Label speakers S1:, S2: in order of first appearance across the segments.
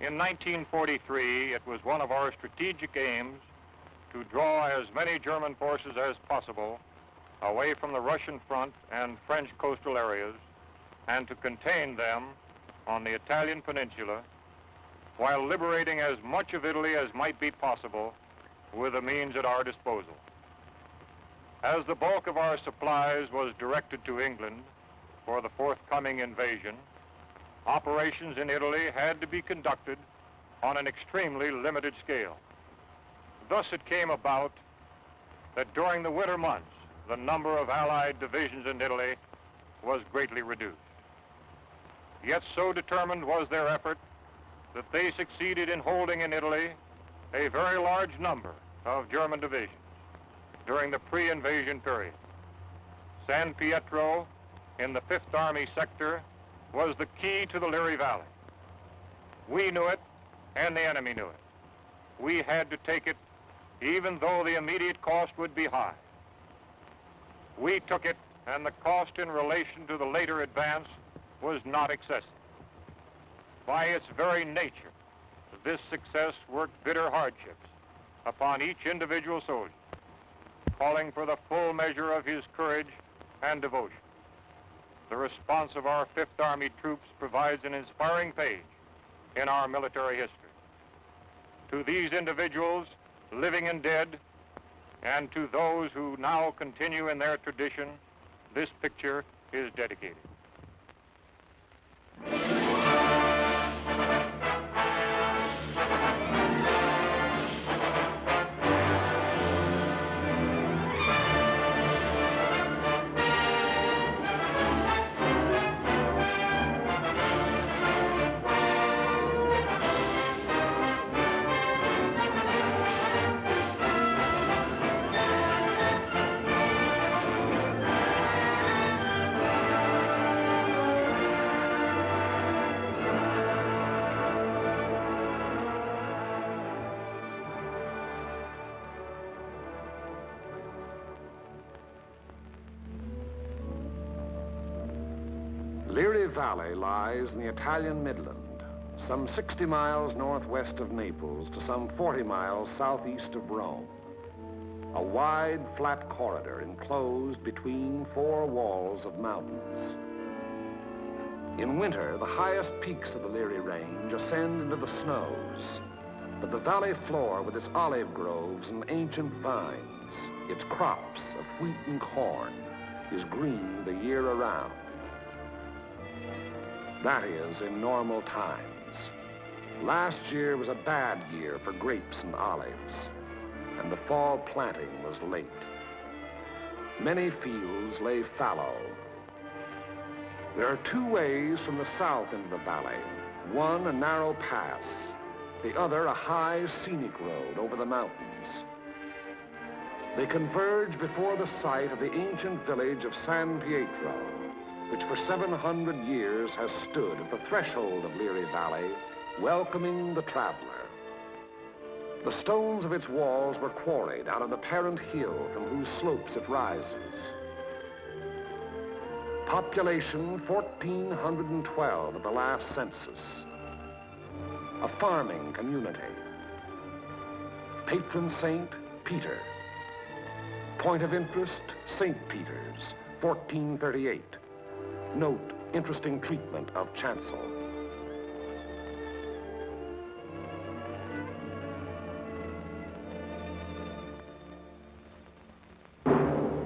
S1: In 1943, it was one of our strategic aims to draw as many German forces as possible away from the Russian front and French coastal areas and to contain them on the Italian peninsula while liberating as much of Italy as might be possible with the means at our disposal. As the bulk of our supplies was directed to England for the forthcoming invasion, operations in Italy had to be conducted on an extremely limited scale. Thus it came about that during the winter months, the number of Allied divisions in Italy was greatly reduced. Yet so determined was their effort that they succeeded in holding in Italy a very large number of German divisions during the pre-invasion period. San Pietro in the 5th Army sector was the key to the Liri Valley. We knew it, and the enemy knew it. We had to take it, even though the immediate cost would be high. We took it, and the cost in relation to the later advance was not excessive. By its very nature, this success worked bitter hardships upon each individual soldier, calling for the full measure of his courage and devotion. The response of our 5th Army troops provides an inspiring page in our military history. To these individuals, living and dead, and to those who now continue in their tradition, this picture is dedicated.
S2: Liri Valley lies in the Italian Midland, some 60 miles northwest of Naples to some 40 miles southeast of Rome. A wide, flat corridor enclosed between 4 walls of mountains. In winter, the highest peaks of the Liri Range ascend into the snows, but the valley floor with its olive groves and ancient vines, its crops of wheat and corn, is green the year around. That is, in normal times. Last year was a bad year for grapes and olives, and the fall planting was late. Many fields lay fallow. There are 2 ways from the south into the valley. One, a narrow pass. The other, a high, scenic road over the mountains. They converge before the site of the ancient village of San Pietro, which for 700 years has stood at the threshold of Liri Valley, welcoming the traveler. The stones of its walls were quarried out of the parent hill from whose slopes it rises. Population 1,412 at the last census. A farming community. Patron saint, Peter. Point of interest, St. Peter's, 1438. Note, interesting treatment of chancel.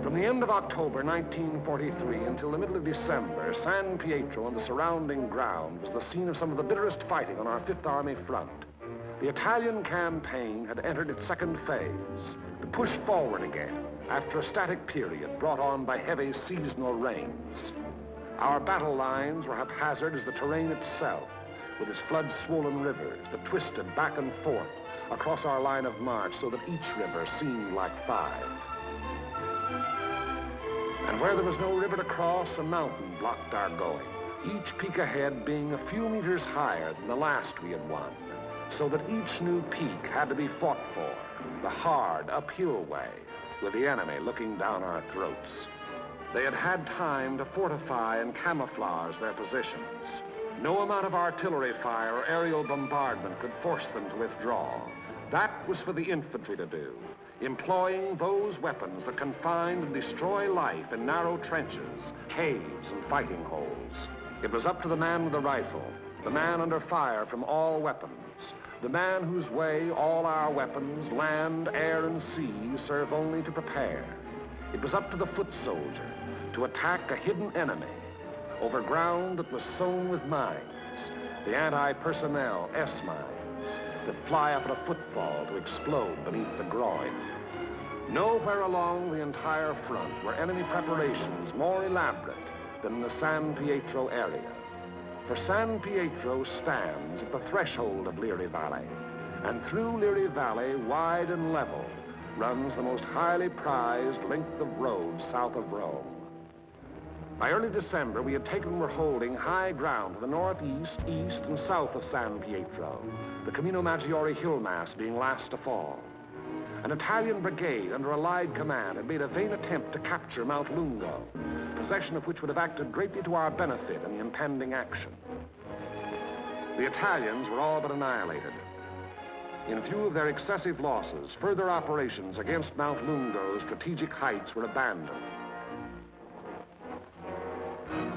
S2: From the end of October 1943 until the middle of December, San Pietro and the surrounding ground was the scene of some of the bitterest fighting on our 5th Army front. The Italian campaign had entered its second phase, to push forward again after a static period brought on by heavy seasonal rains. Our battle lines were haphazard as the terrain itself, with its flood-swollen rivers that twisted back and forth across our line of march so that each river seemed like 5. And where there was no river to cross, a mountain blocked our going, each peak ahead being a few meters higher than the last we had won, so that each new peak had to be fought for, the hard, uphill way, with the enemy looking down our throats. They had had time to fortify and camouflage their positions. No amount of artillery fire or aerial bombardment could force them to withdraw. That was for the infantry to do, employing those weapons that can find and destroy life in narrow trenches, caves, and fighting holes. It was up to the man with the rifle, the man under fire from all weapons, the man whose way all our weapons, land, air, and sea, serve only to prepare. It was up to the foot soldier to attack a hidden enemy over ground that was sown with mines, the anti-personnel S-mines that fly up at a footfall to explode beneath the groin. Nowhere along the entire front were enemy preparations more elaborate than in the San Pietro area. For San Pietro stands at the threshold of Liri Valley, and through Liri Valley, wide and level, runs the most highly prized length of road south of Rome. By early December, we had taken and were holding high ground to the northeast, east, and south of San Pietro, the Camino Maggiore hill mass being last to fall. An Italian brigade under Allied command had made a vain attempt to capture Mount Lungo, possession of which would have acted greatly to our benefit in the impending action. The Italians were all but annihilated. In view of their excessive losses, further operations against Mount Lungo's strategic heights were abandoned.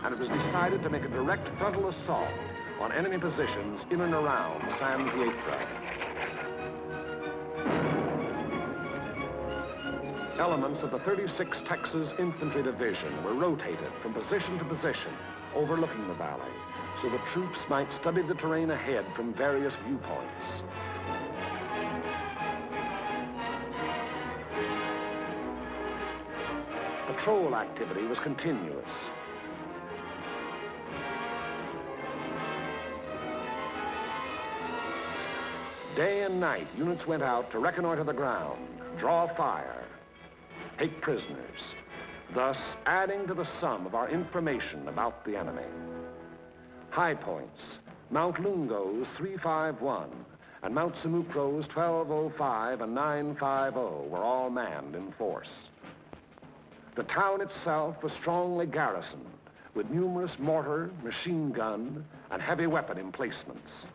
S2: And it was decided to make a direct frontal assault on enemy positions in and around San Pietro. Elements of the 36th Texas Infantry Division were rotated from position to position, overlooking the valley, so the troops might study the terrain ahead from various viewpoints. Patrol activity was continuous. Day and night, units went out to reconnoiter the ground, draw fire, take prisoners, thus adding to the sum of our information about the enemy. High points, Mount Lungo's 351 and Mount Samucro's 1205 and 950 were all manned in force. The town itself was strongly garrisoned with numerous mortar, machine gun, and heavy weapon emplacements.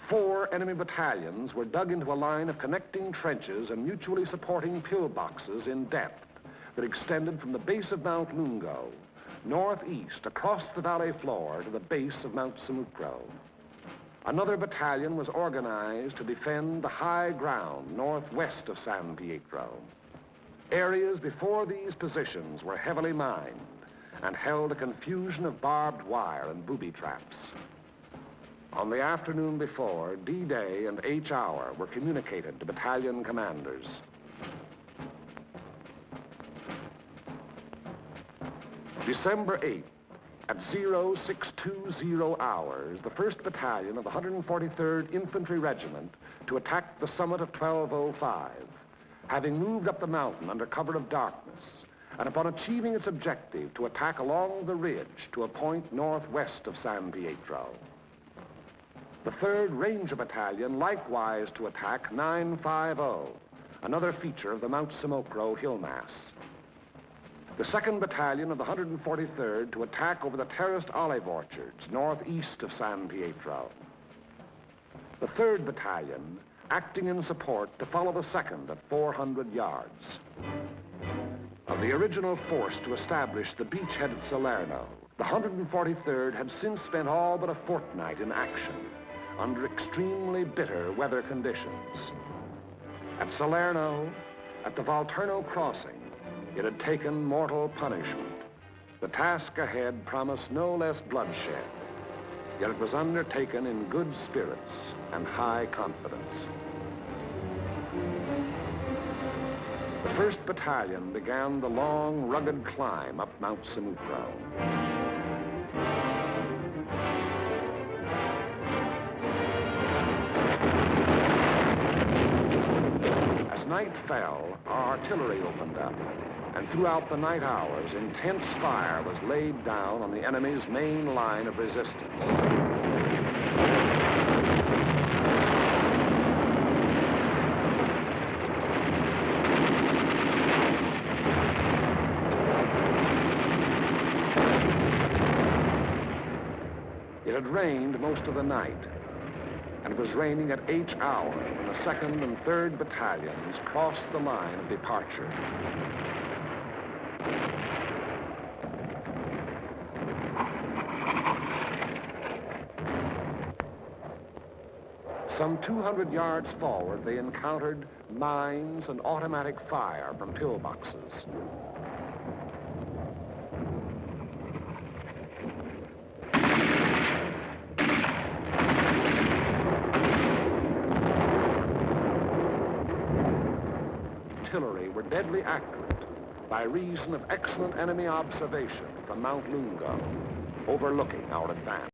S2: 4 enemy battalions were dug into a line of connecting trenches and mutually supporting pillboxes in depth that extended from the base of Mount Lungo, northeast across the valley floor to the base of Mount Samucro. Another battalion was organized to defend the high ground northwest of San Pietro. Areas before these positions were heavily mined and held a confusion of barbed wire and booby traps. On the afternoon before, D-Day and H-Hour were communicated to battalion commanders. December 8th, at 0620 hours, the 1st Battalion of the 143rd Infantry Regiment to attack the summit of 1205, having moved up the mountain under cover of darkness, and upon achieving its objective to attack along the ridge to a point northwest of San Pietro. The 3rd Ranger Battalion likewise to attack 950, another feature of the Mount Samucro hill mass. The 2nd Battalion of the 143rd to attack over the terraced olive orchards northeast of San Pietro. The 3rd Battalion acting in support to follow the 2nd at 400 yards. Of the original force to establish the beachhead at Salerno, the 143rd had since spent all but a fortnight in action under extremely bitter weather conditions. At Salerno, at the Volturno crossing, it had taken mortal punishment. The task ahead promised no less bloodshed, yet it was undertaken in good spirits and high confidence. The 1st Battalion began the long, rugged climb up Mount Samucro. As night fell, our artillery opened up, and throughout the night hours, intense fire was laid down on the enemy's main line of resistance. It had rained most of the night, and it was raining at each hour when the 2nd and 3rd Battalions crossed the line of departure. Some 200 yards forward, they encountered mines and automatic fire from pillboxes. Artillery were deadly accurate by reason of excellent enemy observation from Mount Lunga, overlooking our advance.